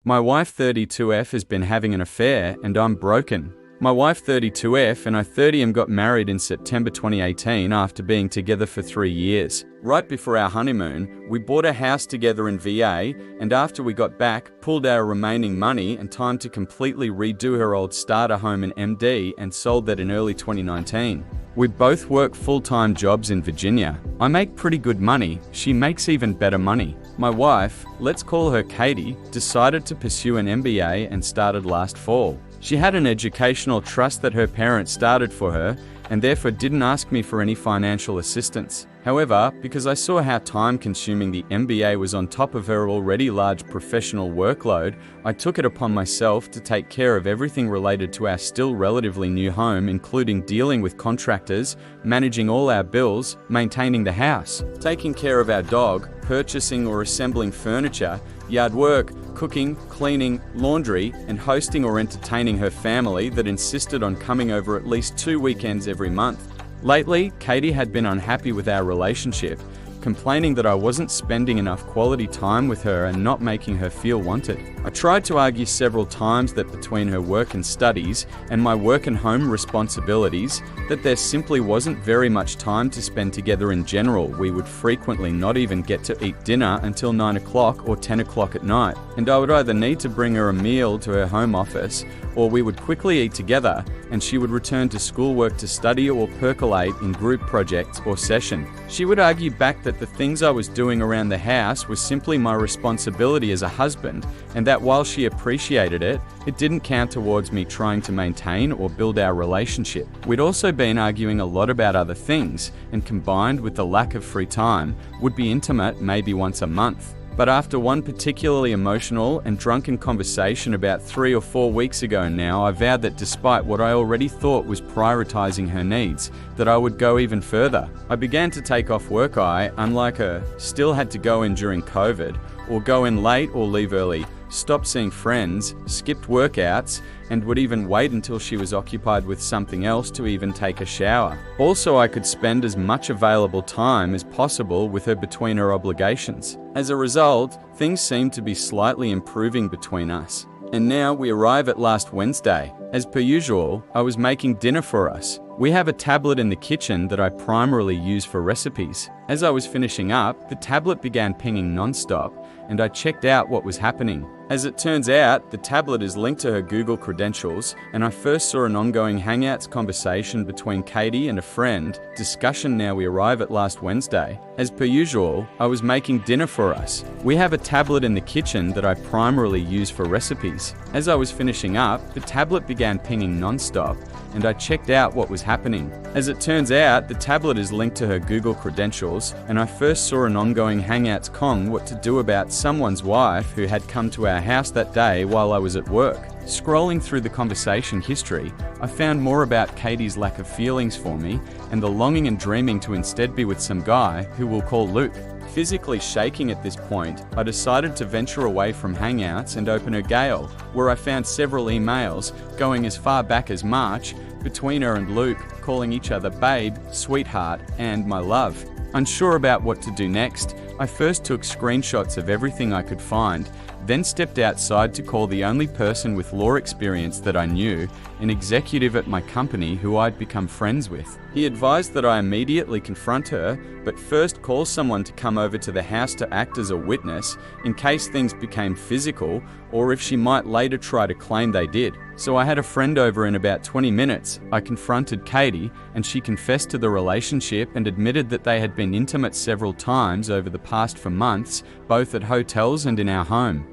My wife 32F has been having an affair and I'm broken. My wife 32F and I 30M got married in September 2018 after being together for 3 years. Right before our honeymoon, we bought a house together in VA, and after we got back, pulled our remaining money and time to completely redo her old starter home in MD and sold that in early 2019. We both work full-time jobs in Virginia. I make pretty good money, she makes even better money. My wife, let's call her Katie, decided to pursue an MBA and started last fall. She had an educational trust that her parents started for her and therefore didn't ask me for any financial assistance. However, because I saw how time-consuming the MBA was on top of her already large professional workload, I took it upon myself to take care of everything related to our still relatively new home, including dealing with contractors, managing all our bills, maintaining the house, taking care of our dog, purchasing or assembling furniture, yard work, cooking, cleaning, laundry, and hosting or entertaining her family that insisted on coming over at least 2 weekends every month. Lately, Katie had been unhappy with our relationship, complaining that I wasn't spending enough quality time with her and not making her feel wanted. I tried to argue several times that between her work and studies and my work and home responsibilities, that there simply wasn't very much time to spend together in general. We would frequently not even get to eat dinner until 9 o'clock or 10 o'clock at night, and I would either need to bring her a meal to her home office, or we would quickly eat together and she would return to schoolwork to study or percolate in group projects or session. She would argue back that the things I was doing around the house was simply my responsibility as a husband, and that while she appreciated it, it didn't count towards me trying to maintain or build our relationship. We'd also been arguing a lot about other things, and combined with the lack of free time, would be intimate maybe once a month. But after one particularly emotional and drunken conversation about 3 or 4 weeks ago now, I vowed that despite what I already thought was prioritizing her needs, that I would go even further. I began to take off work. I, unlike her, still had to go in during COVID, or go in late or leave early, stopped seeing friends, skipped workouts, and would even wait until she was occupied with something else to even take a shower. Also, I could spend as much available time as possible with her between her obligations. As a result, things seemed to be slightly improving between us. And now we arrive at last Wednesday. As per usual, I was making dinner for us. We have a tablet in the kitchen that I primarily use for recipes. As I was finishing up, the tablet began pinging non-stop, and I checked out what was happening. As it turns out, the tablet is linked to her Google credentials, and I first saw an ongoing Hangouts conversation between Katie and a friend. Discussion. Now we arrive at last Wednesday. As per usual, I was making dinner for us. We have a tablet in the kitchen that I primarily use for recipes. As I was finishing up, the tablet began pinging non-stop, and I checked out what was happening. As it turns out, the tablet is linked to her Google credentials, and I first saw an ongoing Hangouts con what to do about someone's wife who had come to our house that day while I was at work. Scrolling through the conversation history, I found more about Katie's lack of feelings for me and the longing and dreaming to instead be with some guy who we'll call Luke. Physically shaking at this point, I decided to venture away from Hangouts and open her Gale, where I found several emails going as far back as March between her and Luke, calling each other babe, sweetheart, and my love. Unsure about what to do next, I first took screenshots of everything I could find, then stepped outside to call the only person with law experience that I knew, an executive at my company who I'd become friends with. He advised that I immediately confront her, but first call someone to come over to the house to act as a witness in case things became physical, or if she might later try to claim they did. So I had a friend over in about 20 minutes. I confronted Katie, and she confessed to the relationship and admitted that they had been intimate several times over the past for months, both at hotels and in our home.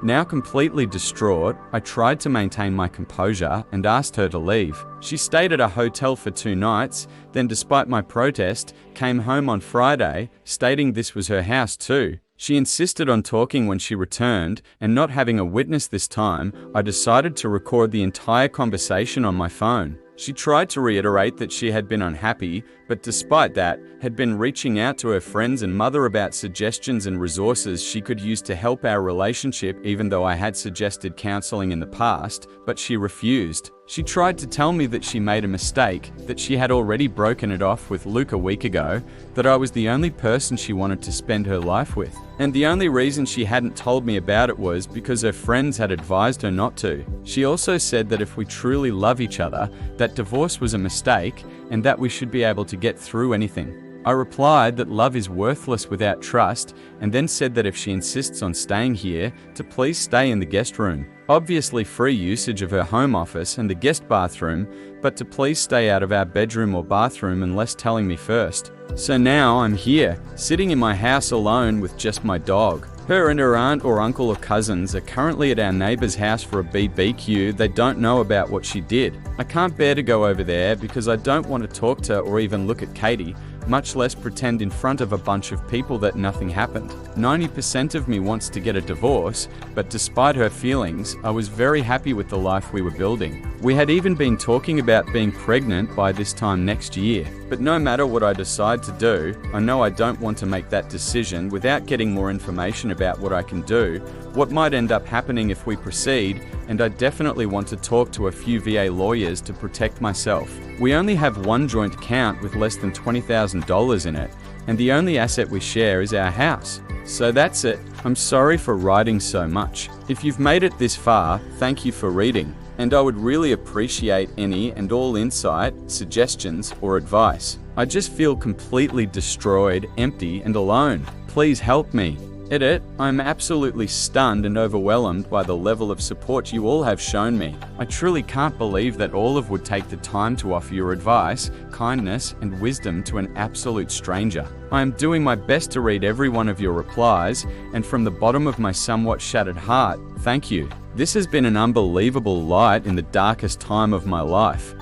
Now completely distraught, I tried to maintain my composure and asked her to leave. She stayed at a hotel for 2 nights, then despite my protest, came home on Friday, stating this was her house too. She insisted on talking when she returned, and not having a witness this time, I decided to record the entire conversation on my phone. She tried to reiterate that she had been unhappy, but despite that, had been reaching out to her friends and mother about suggestions and resources she could use to help our relationship, even though I had suggested counseling in the past, but she refused. She tried to tell me that she made a mistake, that she had already broken it off with Luke a week ago, that I was the only person she wanted to spend her life with. And the only reason she hadn't told me about it was because her friends had advised her not to. She also said that if we truly love each other, that divorce was a mistake and that we should be able to get through anything. I replied that love is worthless without trust, and then said that if she insists on staying here, to please stay in the guest room. Obviously free usage of her home office and the guest bathroom, but to please stay out of our bedroom or bathroom unless telling me first. So now I'm here, sitting in my house alone with just my dog. Her and her aunt or uncle or cousins are currently at our neighbour's house for a BBQ. They don't know about what she did. I can't bear to go over there because I don't want to talk to or even look at Katie, much less pretend in front of a bunch of people that nothing happened. 90% of me wants to get a divorce, but despite her feelings, I was very happy with the life we were building. We had even been talking about being pregnant by this time next year. But no matter what I decide to do, I know I don't want to make that decision without getting more information about what I can do, what might end up happening if we proceed, and I definitely want to talk to a few VA lawyers to protect myself. We only have one joint account with less than $20,000 in it, and the only asset we share is our house. So that's it. I'm sorry for writing so much. If you've made it this far, thank you for reading, and I would really appreciate any and all insight, suggestions, or advice. I just feel completely destroyed, empty, and alone. Please help me. Edit, I'm absolutely stunned and overwhelmed by the level of support you all have shown me. I truly can't believe that all of would take the time to offer your advice, kindness, and wisdom to an absolute stranger. I am doing my best to read every one of your replies, and from the bottom of my somewhat shattered heart, thank you. This has been an unbelievable light in the darkest time of my life.